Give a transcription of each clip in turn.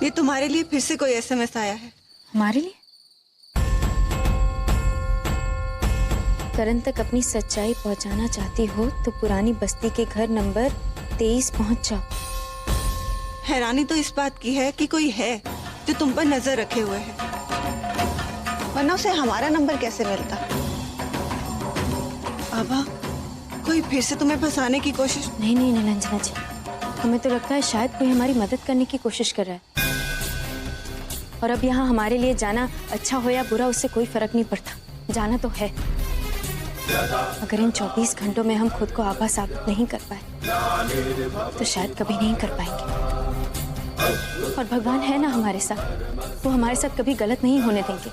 ये तुम्हारे लिए फिर से कोई एसएमएस आया है। हमारे लिए? करण तक अपनी सच्चाई पहुंचाना चाहती हो तो पुरानी बस्ती के घर नंबर 23 पहुंच जाओ। हैरानी तो इस बात की है कि कोई है जो तुम पर नजर रखे हुए है, वरना उसे हमारा नंबर कैसे मिलता। आभा, कोई फिर से तुम्हें फंसाने की कोशिश? नहीं नहीं निरंजना जी, हमें तो लगता है शायद कोई हमारी मदद करने की कोशिश कर रहा है। और अब यहाँ हमारे लिए जाना अच्छा हो या बुरा उससे कोई फर्क नहीं पड़ता, जाना तो है। अगर इन 24 घंटों में हम खुद को आभा साबित नहीं कर पाए तो शायद कभी नहीं कर पाएंगे। और भगवान है ना हमारे साथ, वो हमारे साथ कभी गलत नहीं होने देंगे,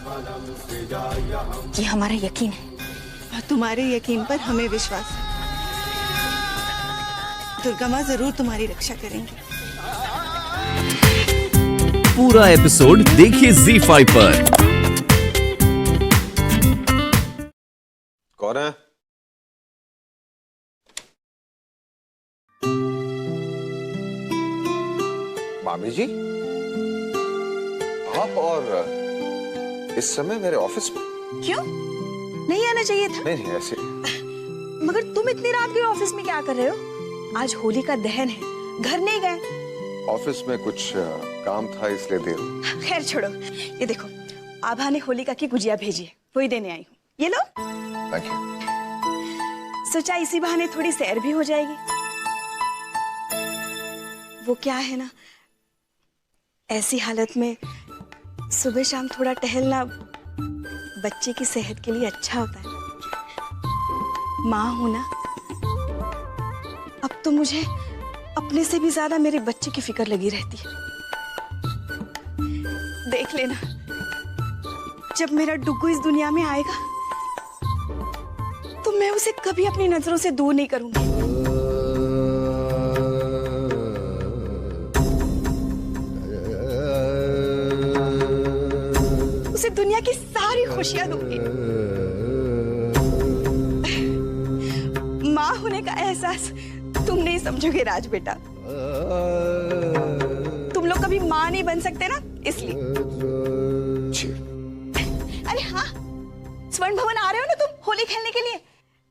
ये हमारा यकीन है। और तुम्हारे यकीन पर हमें विश्वास है। दुर्गा माँ जरूर तुम्हारी रक्षा करेंगी। पूरा एपिसोड देखिए ZEE5 पर। कौन है? मामी जी, आप और इस समय मेरे ऑफिस में? क्यों? नहीं आना चाहिए था? नहीं ऐसे। मगर तुम इतनी रात के ऑफिस में क्या कर रहे हो? आज होली का दहन है, घर नहीं गए? ऑफिस में कुछ काम था इसलिए देर। खैर छोड़ो, ये देखो आभा ने होलिका की गुजिया भेजी है, वही देने आई हूँ। ये लो। Thank you. सोचा इसी बहाने थोड़ी सैर भी हो जाएगी। वो क्या है ना, ऐसी हालत में सुबह शाम थोड़ा टहलना बच्चे की सेहत के लिए अच्छा होता है। माँ हूं ना, अब तो मुझे अपने से भी ज्यादा मेरे बच्चे की फिक्र लगी रहती है। देख लेना, जब मेरा डुग्गू इस दुनिया में आएगा तो मैं उसे कभी अपनी नजरों से दूर नहीं करूंगी। उसे दुनिया की सारी खुशियां दूंगी। माँ होने का एहसास तुम नहीं समझोगे राज बेटा। तुम लोग कभी माँ नहीं बन सकते ना, इसलिए। अरे हाँ, स्वर्ण भवन आ रहे हो ना तुम होली खेलने के लिए?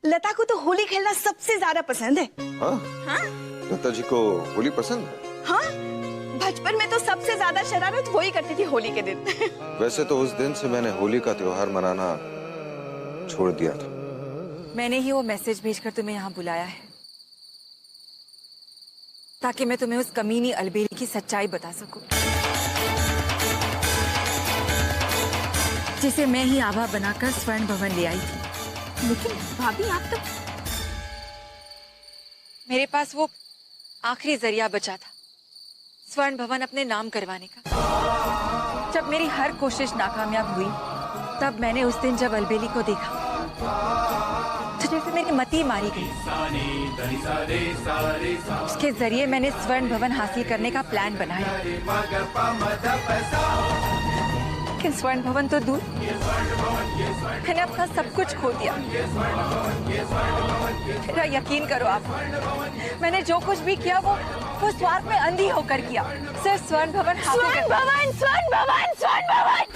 लता को तो होली खेलना सबसे ज्यादा पसंद है। हाँ? हाँ? लता जी को होली पसंद है? हाँ, बचपन में तो सबसे ज्यादा शरारत वही करती थी होली के दिन। वैसे तो उस दिन से मैंने होली का त्योहार मनाना छोड़ दिया था। मैंने ही वो मैसेज भेजकर तुम्हें यहाँ बुलाया है ताकि मैं तुम्हें उस कमीनी अलबेली की सच्चाई बता सकूं, जिसे मैं ही आभा बनाकर स्वर्ण भवन ले आई थी। लेकिन भाभी आप तो... मेरे पास वो आखिरी जरिया बचा था स्वर्ण भवन अपने नाम करवाने का। जब मेरी हर कोशिश नाकामयाब हुई तब मैंने उस दिन जब अलबेली को देखा तो जैसे मेरी मति मारी गई। उसके जरिए मैंने स्वर्ण भवन हासिल करने का प्लान बनाया, लेकिन स्वर्ण भवन तो दूर, मैंने अपना सब कुछ खो दिया। मेरा यकीन करो आप, मैंने जो कुछ भी किया वो स्वार्थ में अंधी होकर किया, सिर्फ स्वर्ण भवन हासिल कर। स्वर्ण भवन, स्वर्ण भवन, स्वर्ण भवन।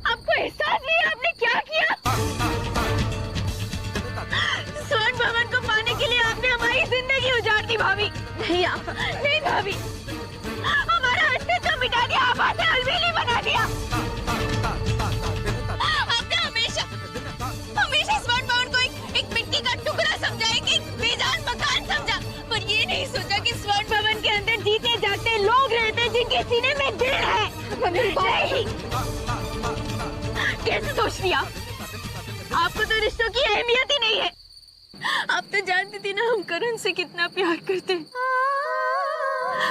आपको एहसास नहीं है आपने क्या किया? स्वर्ण भवन को पाने के लिए आपने हमारी जिंदगी उजाड़ दी भाभी। नहीं नहीं भाभी, हमारा अस्तित्व मिटा दिया, आपने अलबेली बना दिया। आपने हमेशा स्वर्ण भवन को एक मिट्टी का टुकड़ा समझा, एक बेजान मकान समझा, पर ये नहीं सोचा कि स्वर्ण भवन के अंदर जीते जागते लोग रहते जिनके सीने में दिल है। नहीं, कैसे सोच लिया? आपको तो रिश्तों की अहमियत ही नहीं है। आप तो जानती थी ना हम करण से कितना प्यार करते हैं।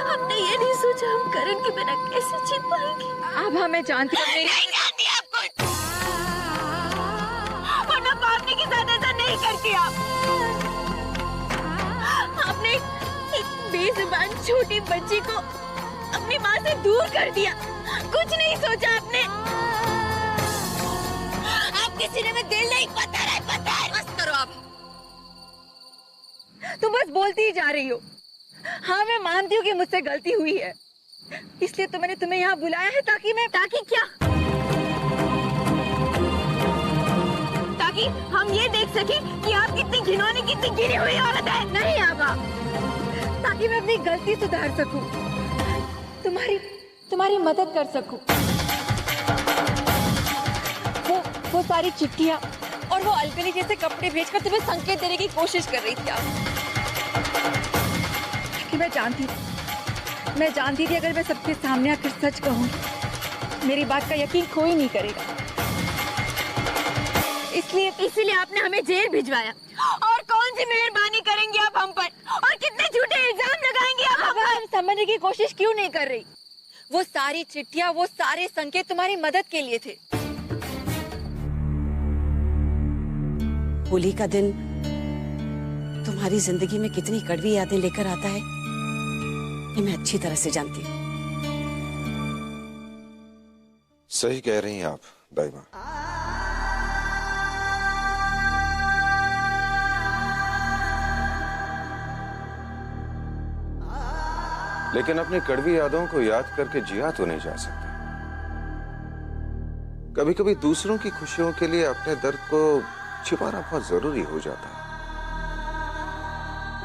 हमने ये नहीं सोचा हम करण के बिना कैसे जी पाएंगे। अब हमें जानती हूँ। नहीं जानती आप कुछ, वरना पापने के साथ ऐसा नहीं करती आप। आपने एक बेजुबान छोटी बच्ची को अपनी माँ से दूर कर दिया, कुछ नहीं सोचा आपने। आपके सीने में दिल नहीं, पत्थर है, पत्थर। बस करो आप, तुम बस बोलती ही जा रही हो। हाँ मैं मानती हूँ कि मुझसे गलती हुई है, इसलिए तो मैंने तुम्हें यहाँ बुलाया है ताकि क्या? ताकि हम ये देख सके कि आप कितनी घिनौनी, कितनी गिरी हुई औरत है। नहीं आबा, ताकि मैं अपनी गलती सुधार सकूं, तुम्हारी मदद कर सकूं। वो सारी चिट्ठियां और वो अलबेली जैसे कपड़े भेजकर तुम्हें संकेत देने की कोशिश कर रही थी आप। कि मैं जानती थी अगर मैं सबके सामने आकर सच कहूंगी मेरी बात का यकीन कोई नहीं करेगा, इसीलिए आपने हमें जेल भिजवाया। और कौन सी मेहरबानी करेंगे आप हम पर, और कितने झूठे इल्जाम लगाएंगे आप हम पर? समझने की कोशिश क्यों नहीं कर रही? वो सारी चिट्ठियां, वो सारे संकेत तुम्हारी मदद के लिए थे। होली का दिन तुम्हारी जिंदगी में कितनी कड़वी यादें लेकर आता है ये मैं अच्छी तरह से जानती हूँ। सही कह रही हैं आप दाइमा। लेकिन अपनी कड़वी यादों को याद करके जिया तो नहीं जा सकता। कभी कभी दूसरों की खुशियों के लिए अपने दर्द को छिपाना बहुत जरूरी हो जाता है।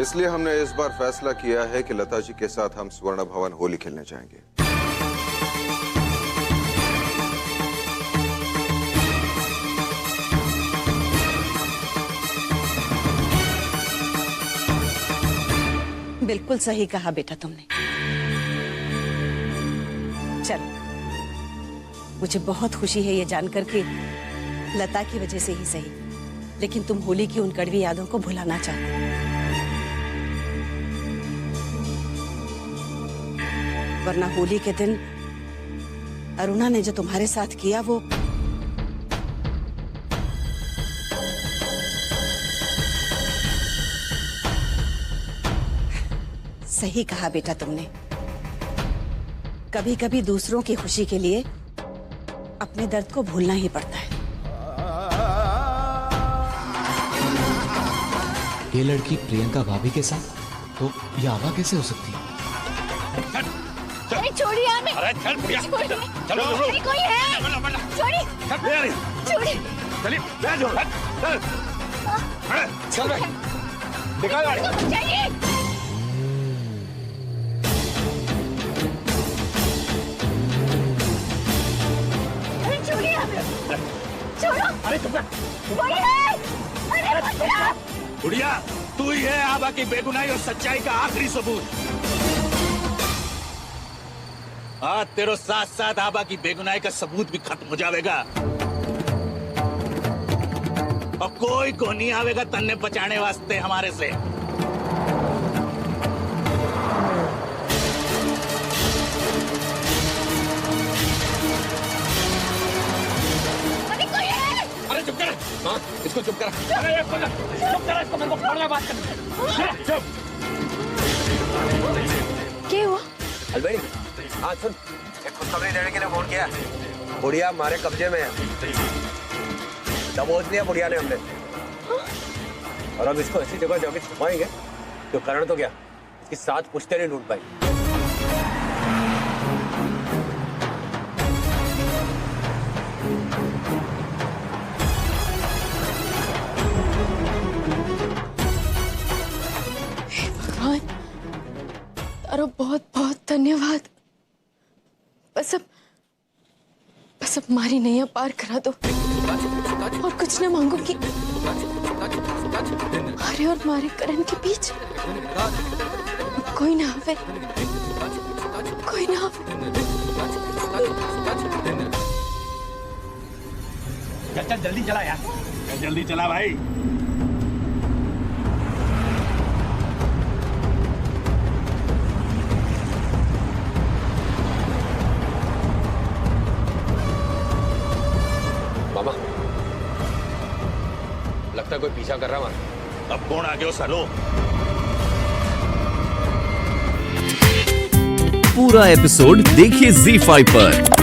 इसलिए हमने इस बार फैसला किया है कि लता जी के साथ हम स्वर्ण भवन होली खेलने जाएंगे। बिल्कुल सही कहा बेटा तुमने। चल, मुझे बहुत खुशी है ये जानकर कि लता की वजह से ही सही, लेकिन तुम होली की उन कड़वी यादों को भुलाना चाहते हो। वरना होली के दिन अरुणा ने जो तुम्हारे साथ किया वो सही कहा बेटा तुमने। कभी कभी दूसरों की खुशी के लिए अपने दर्द को भूलना ही पड़ता है। ये लड़की प्रियंका भाभी के साथ, तो ये आवा कैसे हो सकती है? अरे छोड़िए हमें। अरे चल प्रिया, चलो अरे कोई है, छोड़िए, छोड़िए, चलिए बैठ जाओ, चल भाई निकाल गाड़ी। बचाइए। अरे छोड़िए हमें, छोड़ो। अरे चुप कर। कोई है, अरे बचाओ। गुड़िया, तू ही है आबा की बेगुनाही और सच्चाई का आखिरी सबूत। आज तेरे साथ साथ आबा की बेगुनाही का सबूत भी खत्म हो जाएगा और कोई को नहीं आवेगा तन्ने बचाने वास्ते हमारे से। अरे कोई है। अरे चुप कर। हाँ, इसको चुप कर। अरे चुप कर, इसको मेरे को फोन में बात करनी। चुप। क्या हुआ? अलबेली, हाँ सुन, एक खुशखबरी देने के लिए फोन किया। बुढ़िया हमारे कब्जे में है, दबोच लिया बुढ़िया ने हमने। और अब इसको ऐसी जगह जाके छुपाएंगे तो कारण तो क्या, इसकी 7 पुश्ते नहीं ढूंढ पाई। भगवान, तारो बहुत बहुत धन्यवाद। बस अब मारी नैया पार करा दो और कुछ न मांगूंगी। मारे और मारे करण के बीच कोई ना आवे, कोई ना आवे। चल जल्दी चला यार, जल्दी चला भाई। मामा, लगता है कोई पीछा कर रहा है। अब कौन आ गया सालो? पूरा एपिसोड देखिए ZEE5 पर।